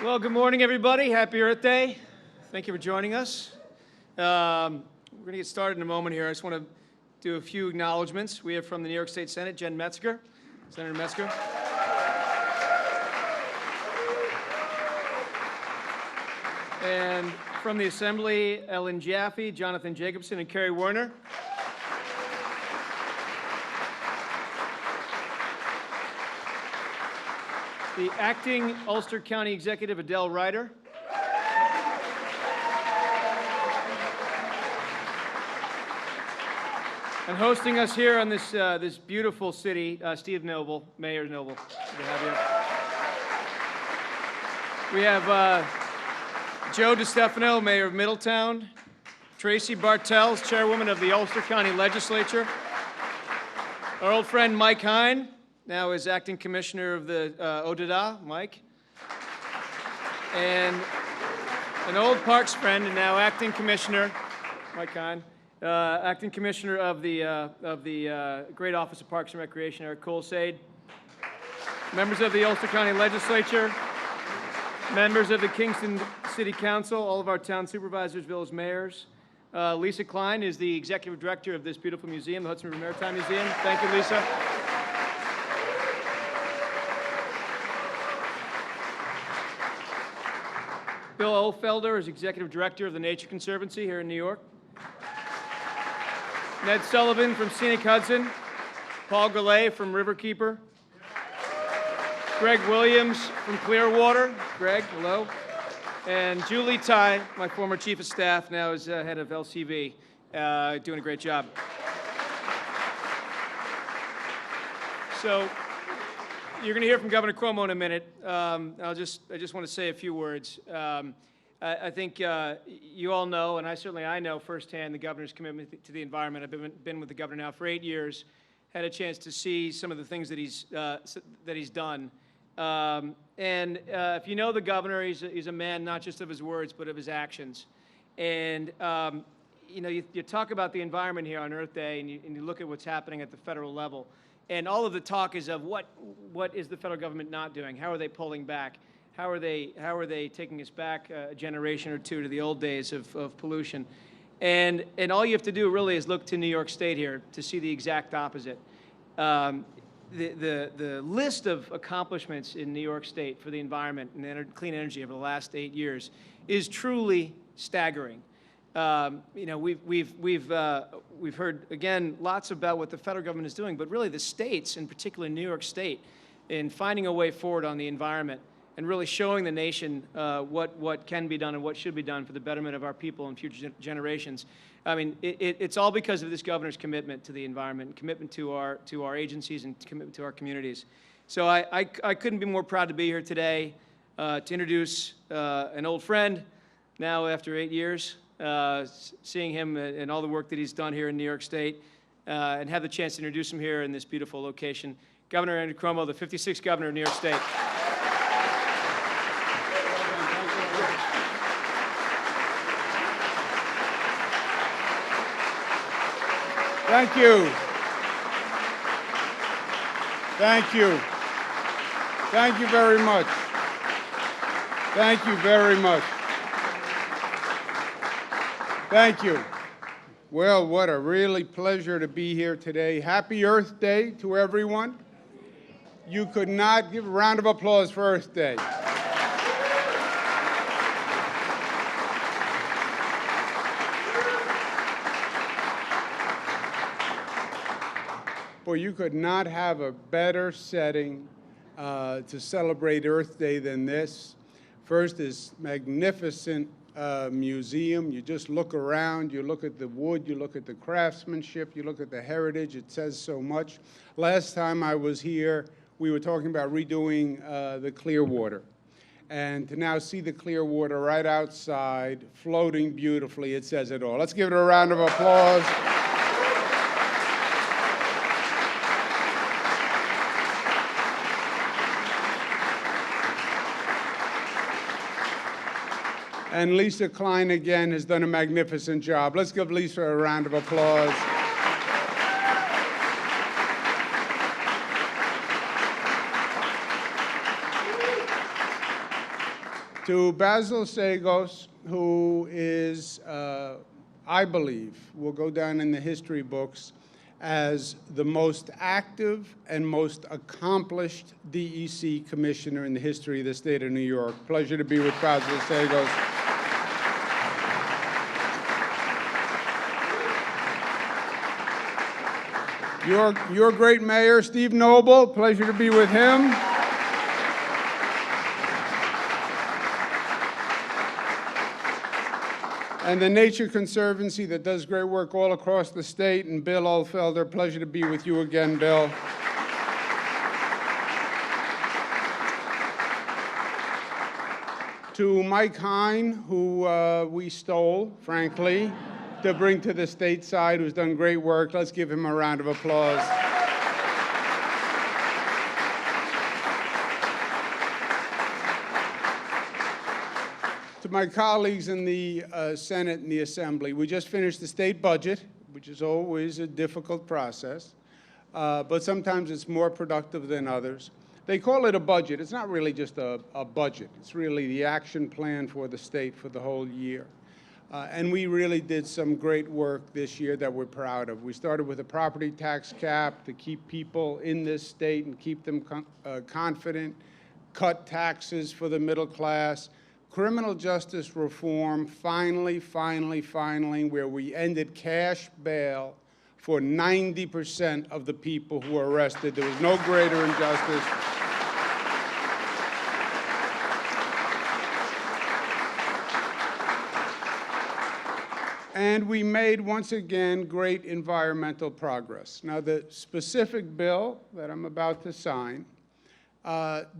Well, good morning, everybody. Happy Earth Day. Thank you for joining us. We're going to get started in a moment here. I just want to do a few acknowledgments. We have from the New York State Senate, Jen Metzger. Senator Metzger. And from the Assembly, Ellen Jaffe, Jonathan Jacobson, and Kerry Werner. The Acting Ulster County Executive, Adele Ryder. And hosting us here on this beautiful city, Steve Noble, Mayor Noble. Good to have you. We have Joe DiStefano, Mayor of Middletown. Tracy Bartels, Chairwoman of the Ulster County Legislature. Our old friend Mike Hine, now is Acting Commissioner of the ODDA, Mike. And an old Parks friend and now Acting Commissioner, Mike Hine. Acting Commissioner of the Great Office of Parks and Recreation, Eric Colsade. Members of the Ulster County Legislature, members of the Kingston City Council, all of our town supervisors, village mayors. Lisa Klein is the Executive Director of this beautiful museum, the Hudson River Maritime Museum. Thank you, Lisa. Bill Ofelder is Executive Director of the Nature Conservancy here in New York. Ned Sullivan from Scenic Hudson. Paul Goulet from Riverkeeper. Greg Williams from Clearwater. Greg, hello. And Julie Ty, my former Chief of Staff, now is head of LCV, doing a great job. So, you're going to hear from Governor Cuomo in a minute. I just want to say a few words. I think you all know, and I know firsthand the governor's commitment to the environment. I've been with the governor now for 8 years. Had a chance to see some of the things that he's done. If you know the governor, he's a man not just of his words but of his actions. And you talk about the environment here on Earth Day, and you look at what's happening at the federal level. And all of the talk is of what is the federal government not doing? How are they pulling back? How are they taking us back a generation or two to the old days of pollution? And all you have to do really is look to New York State here to see the exact opposite. The list of accomplishments in New York State for the environment and clean energy over the last 8 years is truly staggering. We've heard, again, lots about what the federal government is doing, but really the states, in particular New York State, in finding a way forward on the environment and really showing the nation what can be done and what should be done for the betterment of our people and future generations. I mean, it's all because of this governor's commitment to the environment, commitment to our agencies, and commitment to our communities. So I couldn't be more proud to be here today to introduce an old friend, now after 8 years. Seeing him and all the work that he's done here in New York State, and have the chance to introduce him here in this beautiful location. Governor Andrew Cuomo, the 56th governor of New York State. Thank you. Thank you. Thank you very much. Thank you very much. Thank you. Well, what a really pleasure to be here today. Happy Earth Day to everyone. You could not give a round of applause for Earth Day. Boy, you could not have a better setting to celebrate Earth Day than this. First, this magnificent museum. You just look around, you look at the wood, you look at the craftsmanship, you look at the heritage. It says so much. Last time I was here, we were talking about redoing the Clearwater. And to now see the Clearwater right outside, floating beautifully, it says it all. Let's give it a round of applause. And Lisa Klein, again, has done a magnificent job. Let's give Lisa a round of applause. To Basil Sagos, who is, I believe, will go down in the history books as the most active and most accomplished DEC commissioner in the history of the state of New York. Pleasure to be with Basil Sagos. Your great mayor, Steve Noble. Pleasure to be with him. And the Nature Conservancy that does great work all across the state, and Bill Oldfelder. Pleasure to be with you again, Bill. To Mike Hine, who we stole, frankly, to bring to the stateside, who's done great work. Let's give him a round of applause. To my colleagues in the Senate and the Assembly, we just finished the state budget, which is always a difficult process, but sometimes it's more productive than others. They call it a budget. It's not really just a budget. It's really the action plan for the state for the whole year. And we really did some great work this year that we're proud of. We started with a property tax cap to keep people in this state and keep them confident, cut taxes for the middle class, criminal justice reform, finally, where we ended cash bail for 90% of the people who were arrested. There was no greater injustice. And we made, once again, great environmental progress. Now, the specific bill that I'm about to sign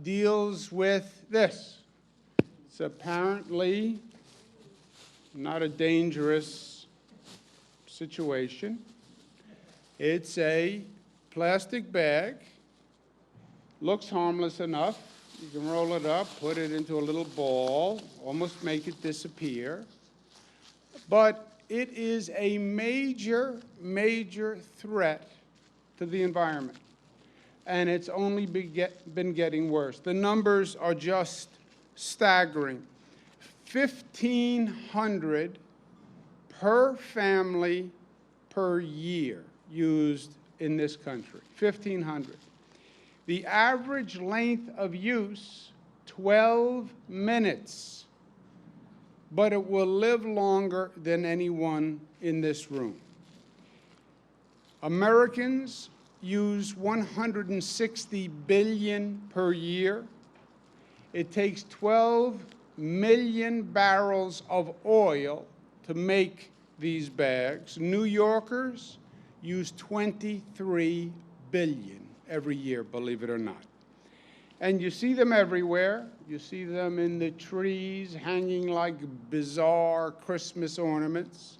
deals with this. It's apparently not a dangerous situation. It's a plastic bag, looks harmless enough. You can roll it up, put it into a little ball, almost make it disappear. But it is a major, major threat to the environment. And it's only been getting worse. The numbers are just staggering. 1,500 per family per year used in this country. 1,500. The average length of use, 12 minutes. But it will live longer than anyone in this room. Americans use 160 billion per year. It takes 12 million barrels of oil to make these bags. New Yorkers use 23 billion every year, believe it or not. And you see them everywhere. You see them in the trees, hanging like bizarre Christmas ornaments.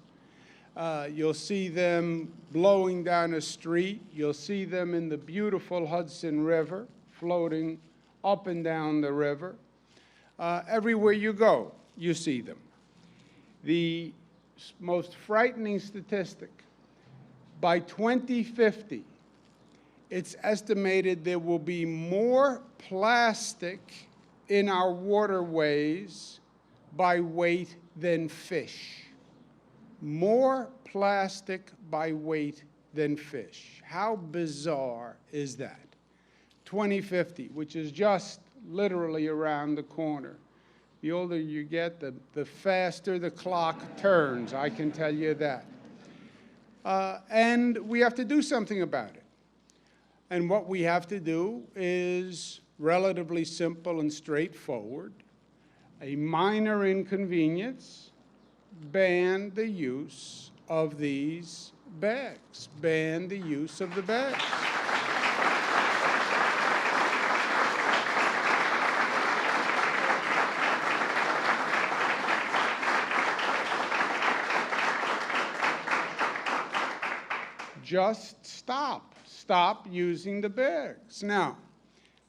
You'll see them blowing down a street. You'll see them in the beautiful Hudson River, floating up and down the river. Everywhere you go, you see them. The most frightening statistic, by 2050, it's estimated there will be more plastic in our waterways by weight than fish. More plastic by weight than fish. How bizarre is that? 2050, which is just literally around the corner. The older you get, the faster the clock turns, I can tell you that. And we have to do something about it. And what we have to do is relatively simple and straightforward. A minor inconvenience, ban the use of these bags. Ban the use of the bags. Just stop. Stop using the bags. Now,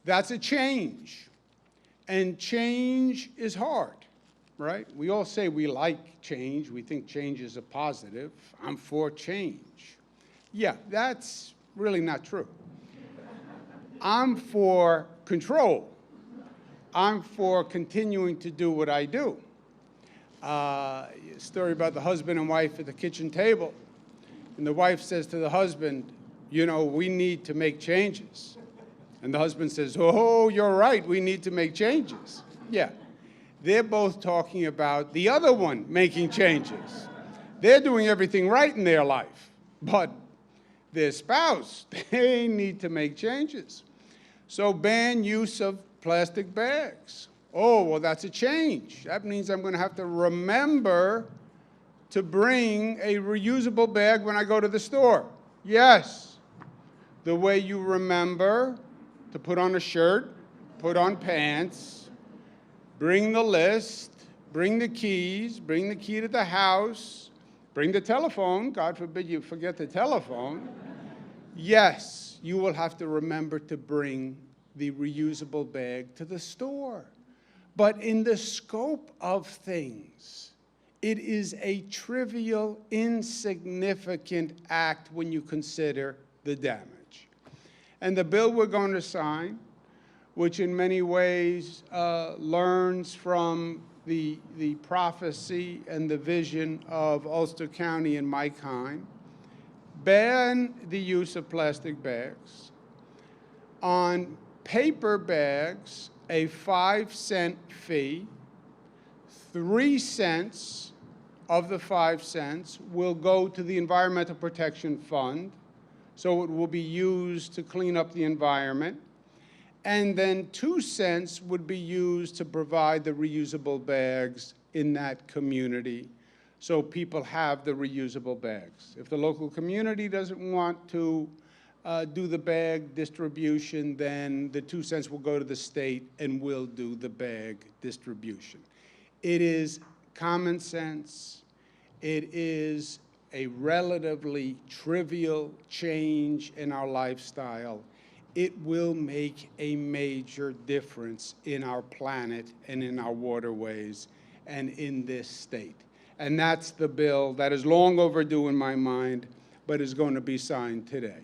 that's a change. And change is hard, right? We all say we like change. We think change is a positive. I'm for change. Yeah, that's really not true. I'm for control. I'm for continuing to do what I do. Story about the husband and wife at the kitchen table. And the wife says to the husband, you know, we need to make changes. And the husband says, oh, you're right, we need to make changes. Yeah. They're both talking about the other one making changes. They're doing everything right in their life. But their spouse, they need to make changes. So ban use of plastic bags. Oh, well, that's a change. That means I'm going to have to remember to bring a reusable bag when I go to the store. Yes. The way you remember to put on a shirt, put on pants, bring the list, bring the keys, bring the key to the house, bring the telephone. God forbid you forget the telephone. Yes, you will have to remember to bring the reusable bag to the store. But in the scope of things, it is a trivial, insignificant act when you consider the damage. And the bill we're going to sign, which in many ways learns from the prophecy and the vision of Ulster County and Mike Hine, ban the use of plastic bags. On paper bags, a 5-cent fee. 3 cents of the 5 cents will go to the Environmental Protection Fund, so it will be used to clean up the environment. And then 2 cents would be used to provide the reusable bags in that community, so people have the reusable bags. If the local community doesn't want to do the bag distribution, then the 2 cents will go to the state and we'll do the bag distribution. It is common sense. It is a relatively trivial change in our lifestyle. It will make a major difference in our planet and in our waterways and in this state. And that's the bill that is long overdue in my mind, but is going to be signed today.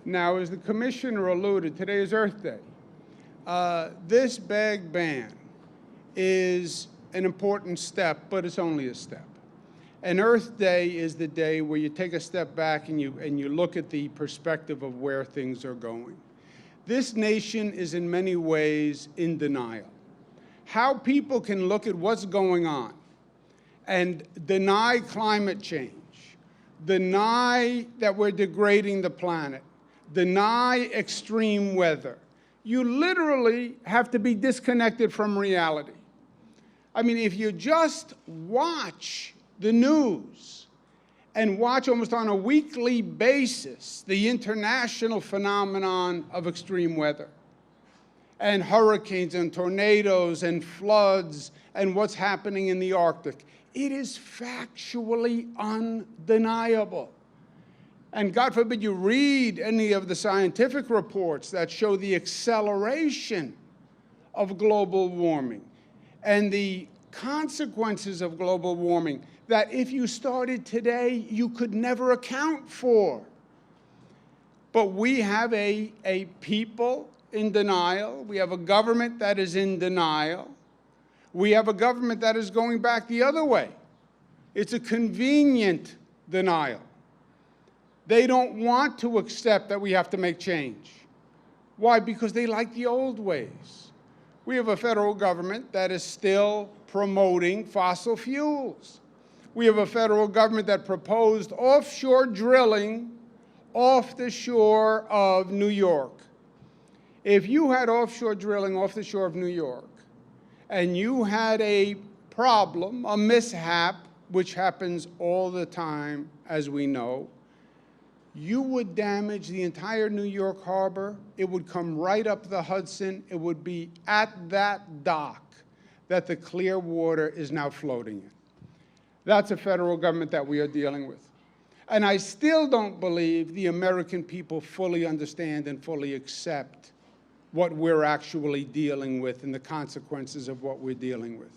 Now, as the commissioner alluded, today is Earth Day. This bag ban is an important step, but it's only a step. And Earth Day is the day where you take a step back and you look at the perspective of where things are going. This nation is in many ways in denial. How people can look at what's going on and deny climate change, deny that we're degrading the planet, deny extreme weather. You literally have to be disconnected from reality. I mean, if you just watch the news and watch almost on a weekly basis the international phenomenon of extreme weather and hurricanes and tornadoes and floods and what's happening in the Arctic, it is factually undeniable. And God forbid you read any of the scientific reports that show the acceleration of global warming and the consequences of global warming that if you started today, you could never account for. But we have a people in denial. We have a government that is in denial. We have a government that is going back the other way. It's a convenient denial. They don't want to accept that we have to make change. Why? Because they like the old ways. We have a federal government that is still promoting fossil fuels. We have a federal government that proposed offshore drilling off the shore of New York. If you had offshore drilling off the shore of New York, and you had a problem, a mishap, which happens all the time, as we know, you would damage the entire New York harbor. It would come right up the Hudson. It would be at that dock that the clear water is now floating in. That's a federal government that we are dealing with. And I still don't believe the American people fully understand and fully accept what we're actually dealing with and the consequences of what we're dealing with.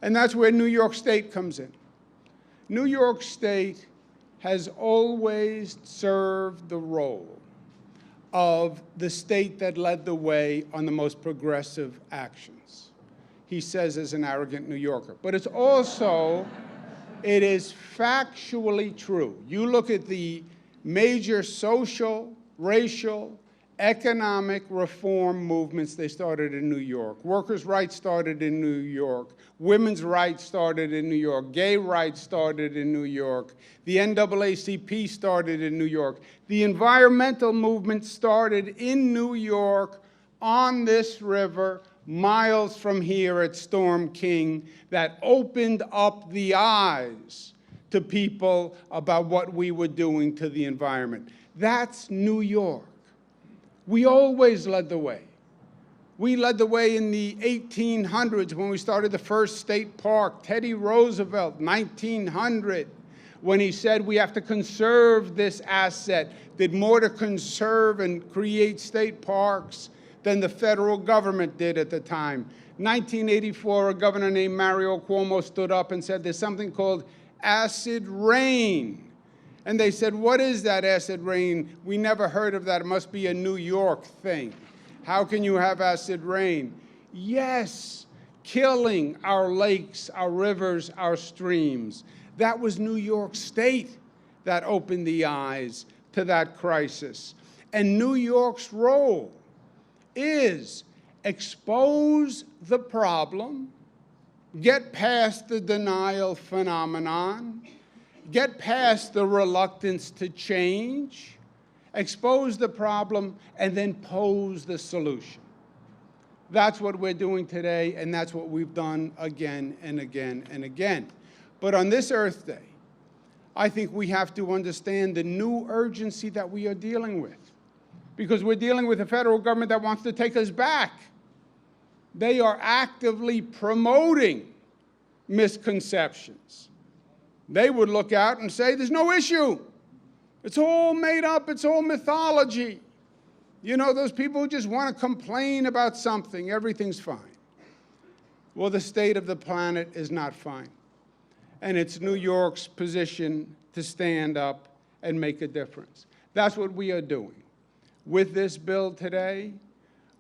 And that's where New York State comes in. New York State has always served the role of the state that led the way on the most progressive actions. He says as an arrogant New Yorker. But it's also, it is factually true. You look at the major social, racial, economic reform movements, they started in New York. Workers' rights started in New York. Women's rights started in New York. Gay rights started in New York. The NAACP started in New York. The environmental movement started in New York on this river, miles from here at Storm King, that opened up the eyes to people about what we were doing to the environment. That's New York. We always led the way. We led the way in the 1800s when we started the first state park. Teddy Roosevelt, 1900, when he said we have to conserve this asset, did more to conserve and create state parks than the federal government did at the time. 1984, a governor named Mario Cuomo stood up and said there's something called acid rain. And they said, what is that acid rain? We never heard of that. It must be a New York thing. How can you have acid rain? Yes, killing our lakes, our rivers, our streams. That was New York State that opened the eyes to that crisis. And New York's role is expose the problem, get past the denial phenomenon, get past the reluctance to change, expose the problem, and then pose the solution. That's what we're doing today, and that's what we've done again and again and again. But on this Earth Day, I think we have to understand the new urgency that we are dealing with, because we're dealing with a federal government that wants to take us back. They are actively promoting misconceptions. They would look out and say, there's no issue. It's all made up. It's all mythology. You know, those people who just want to complain about something, everything's fine. Well, the state of the planet is not fine. And it's New York's position to stand up and make a difference. That's what we are doing. With this bill today,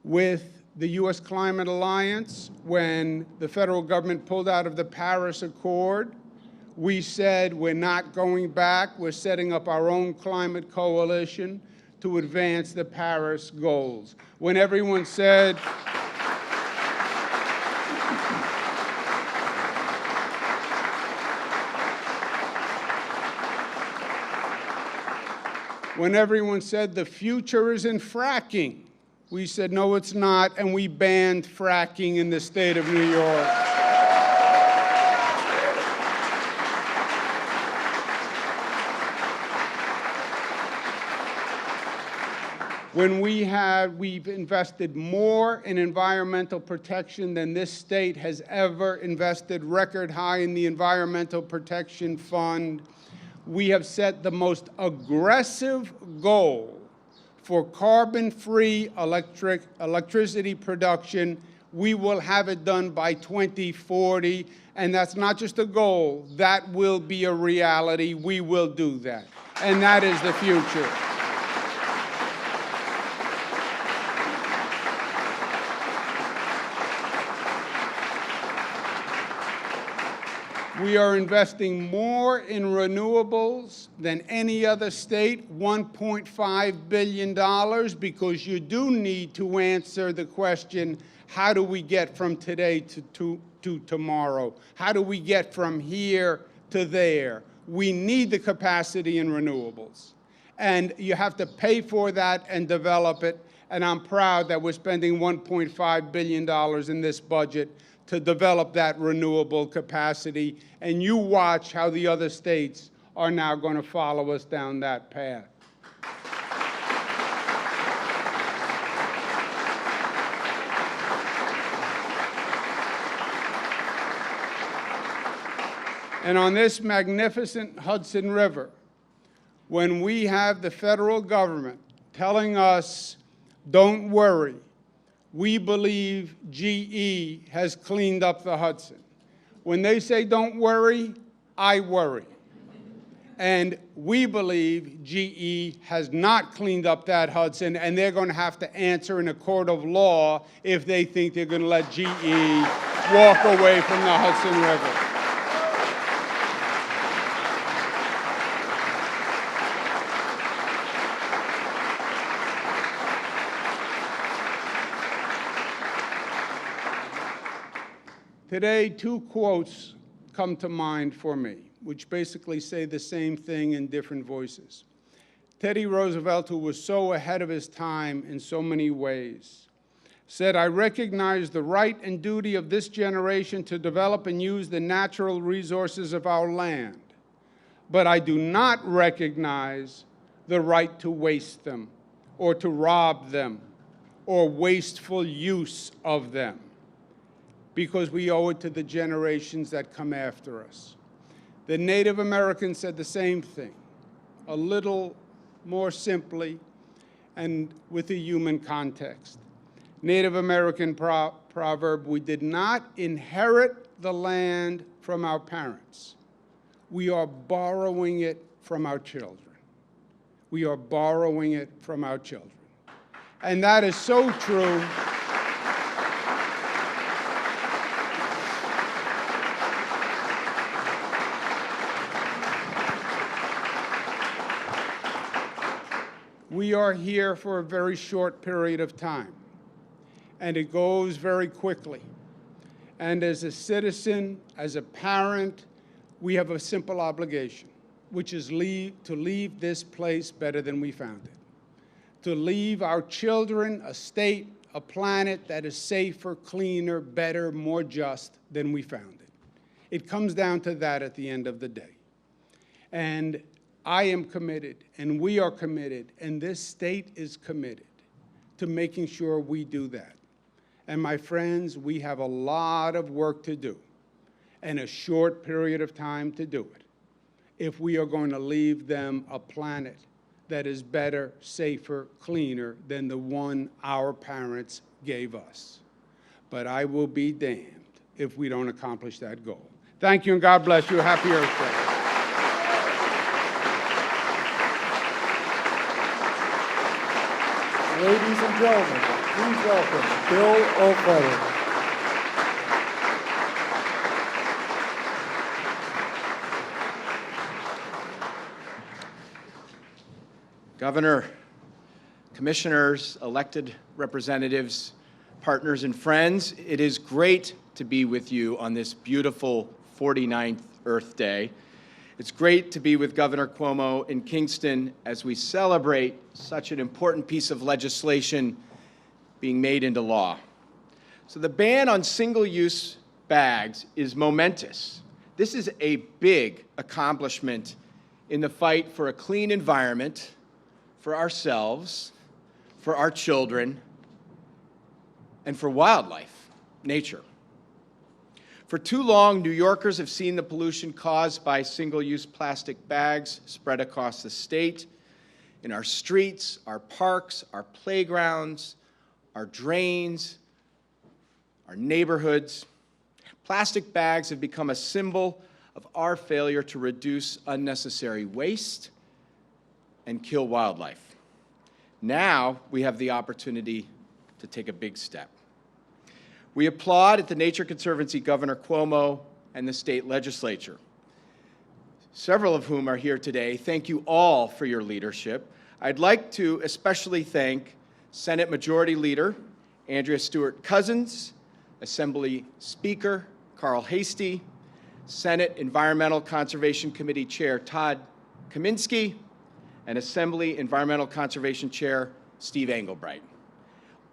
with the U.S. Climate Alliance, when the federal government pulled out of the Paris Accord, we said we're not going back. We're setting up our own climate coalition to advance the Paris goals. When everyone said, the future is in fracking, we said, no, it's not, and we banned fracking in the state of New York. When we've invested more in environmental protection than this state has ever invested, record high in the Environmental Protection Fund. We have set the most aggressive goal for carbon-free electricity production. We will have it done by 2040, and that's not just a goal. That will be a reality. We will do that, and that is the future. We are investing more in renewables than any other state, $1.5 billion, because you do need to answer the question, how do we get from today to tomorrow? How do we get from here to there? We need the capacity in renewables. And you have to pay for that and develop it. And I'm proud that we're spending $1.5 billion in this budget to develop that renewable capacity, and you watch how the other states are now going to follow us down that path. And on this magnificent Hudson River, when we have the federal government telling us, don't worry, we believe GE has cleaned up the Hudson. When they say don't worry, I worry. And we believe GE has not cleaned up that Hudson, and they're going to have to answer in a court of law if they think they're going to let GE walk away from the Hudson River. Today, two quotes come to mind for me, which basically say the same thing in different voices. Teddy Roosevelt, who was so ahead of his time in so many ways, said, "I recognize the right and duty of this generation to develop and use the natural resources of our land, but I do not recognize the right to waste them or to rob them or wasteful use of them, because we owe it to the generations that come after us." The Native Americans said the same thing, a little more simply and with a human context. Native American proverb, "We did not inherit the land from our parents. We are borrowing it from our children." We are borrowing it from our children. And that is so true. We are here for a very short period of time, and it goes very quickly. And as a citizen, as a parent, we have a simple obligation, which is to leave this place better than we found it, to leave our children a state, a planet that is safer, cleaner, better, more just than we found it. It comes down to that at the end of the day. And I am committed, and we are committed, and this state is committed to making sure we do that. And my friends, we have a lot of work to do and a short period of time to do it if we are going to leave them a planet that is better, safer, cleaner than the one our parents gave us. But I will be damned if we don't accomplish that goal. Thank you, and God bless you. Happy Earth Day. Ladies and gentlemen, please welcome Bill O'Feather. Governor, commissioners, elected representatives, partners, and friends, it is great to be with you on this beautiful 49th Earth Day. It's great to be with Governor Cuomo in Kingston as we celebrate such an important piece of legislation being made into law. So the ban on single-use bags is momentous. This is a big accomplishment in the fight for a clean environment, for ourselves, for our children, and for wildlife, nature. For too long, New Yorkers have seen the pollution caused by single-use plastic bags spread across the state, in our streets, our parks, our playgrounds, our drains, our neighborhoods. Plastic bags have become a symbol of our failure to reduce unnecessary waste and kill wildlife. Now we have the opportunity to take a big step. We applaud at the Nature Conservancy Governor Cuomo and the state legislature, several of whom are here today. Thank you all for your leadership. I'd like to especially thank Senate Majority Leader Andrea Stewart-Cousins, Assembly Speaker Carl Hastie, Senate Environmental Conservation Committee Chair Todd Kaminsky, and Assembly Environmental Conservation Chair Steve Engelbright.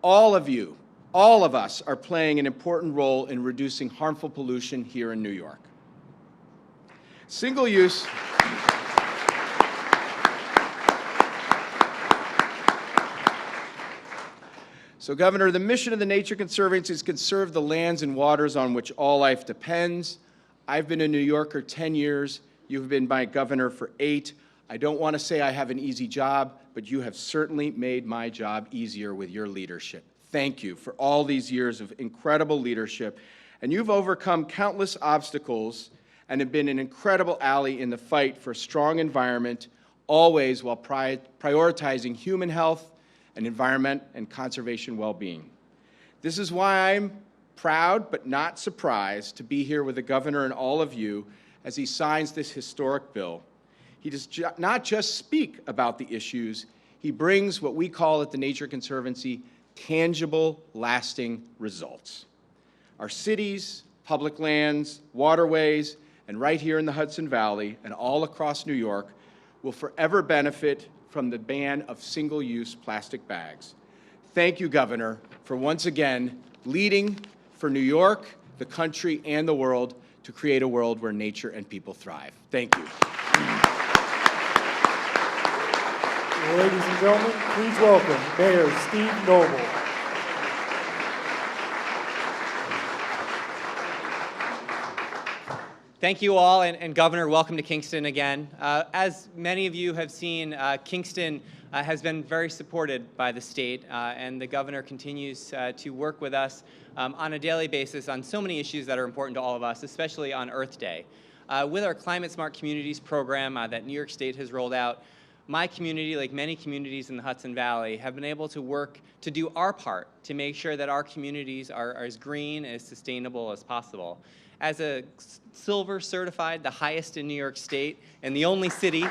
All of us are playing an important role in reducing harmful pollution here in New York. Single-use So, Governor, the mission of the Nature Conservancy is to conserve the lands and waters on which all life depends. I've been a New Yorker 10 years. You've been my governor for 8. I don't want to say I have an easy job, but you have certainly made my job easier with your leadership. thank you for all these years of incredible leadership. And you've overcome countless obstacles and have been an incredible ally in the fight for a strong environment, always while prioritizing human health and environment and conservation well-being. This is why I'm proud but not surprised to be here with the governor and all of you as he signs this historic bill. He does not just speak about the issues, he brings what we call at the Nature Conservancy tangible, lasting results. Our cities, public lands, waterways, and right here in the Hudson Valley and all across New York will forever benefit from the ban of single-use plastic bags. Thank you, Governor, for once again leading for New York, the country, and the world to create a world where nature and people thrive. Thank you. Ladies and gentlemen, please welcome Mayor Steve Noble. Thank you all, and Governor, welcome to Kingston again. As many of you have seen, Kingston has been very supported by the state, and the governor continues to work with us on a daily basis on so many issues that are important to all of us, especially on Earth Day. With our Climate Smart Communities program that New York State has rolled out, my community, like many communities in the Hudson Valley, have been able to work to do our part to make sure that our communities are as green, as sustainable as possible. As a silver certified, the highest in New York State, and the only city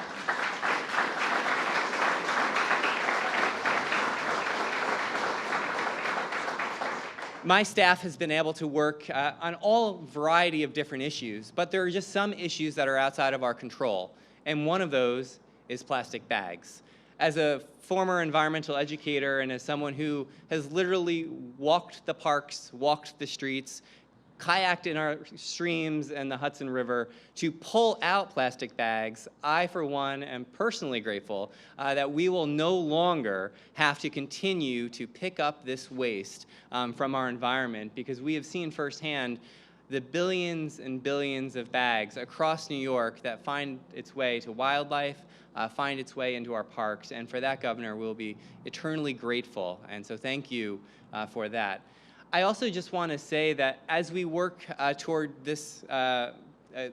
my staff has been able to work on all variety of different issues, but there are just some issues that are outside of our control, and one of those is plastic bags. As a former environmental educator and as someone who has literally walked the parks, walked the streets, kayaked in our streams and the Hudson River to pull out plastic bags, I, for one, am personally grateful that we will no longer have to continue to pick up this waste from our environment, because we have seen firsthand the billions and billions of bags across New York that find its way to wildlife, find its way into our parks, and for that, Governor, we'll be eternally grateful, and so thank you for that. I also just want to say that as we work toward this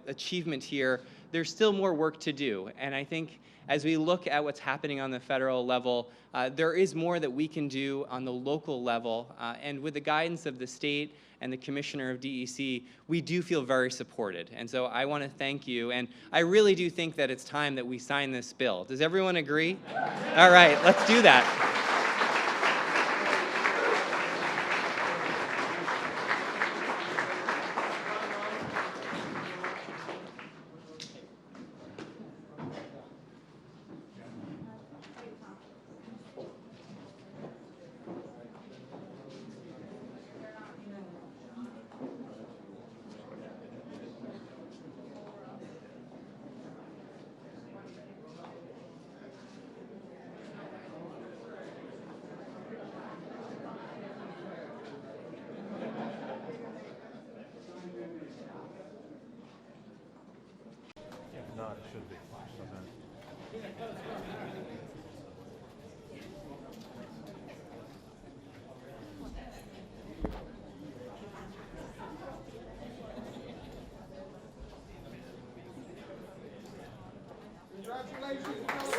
achievement here, there's still more work to do. And I think as we look at what's happening on the federal level, there is more that we can do on the local level. And with the guidance of the state and the commissioner of DEC, we do feel very supported. And so I want to thank you. And I really do think that it's time that we sign this bill. Does everyone agree? All right, let's do that. Not, it should be. Congratulations.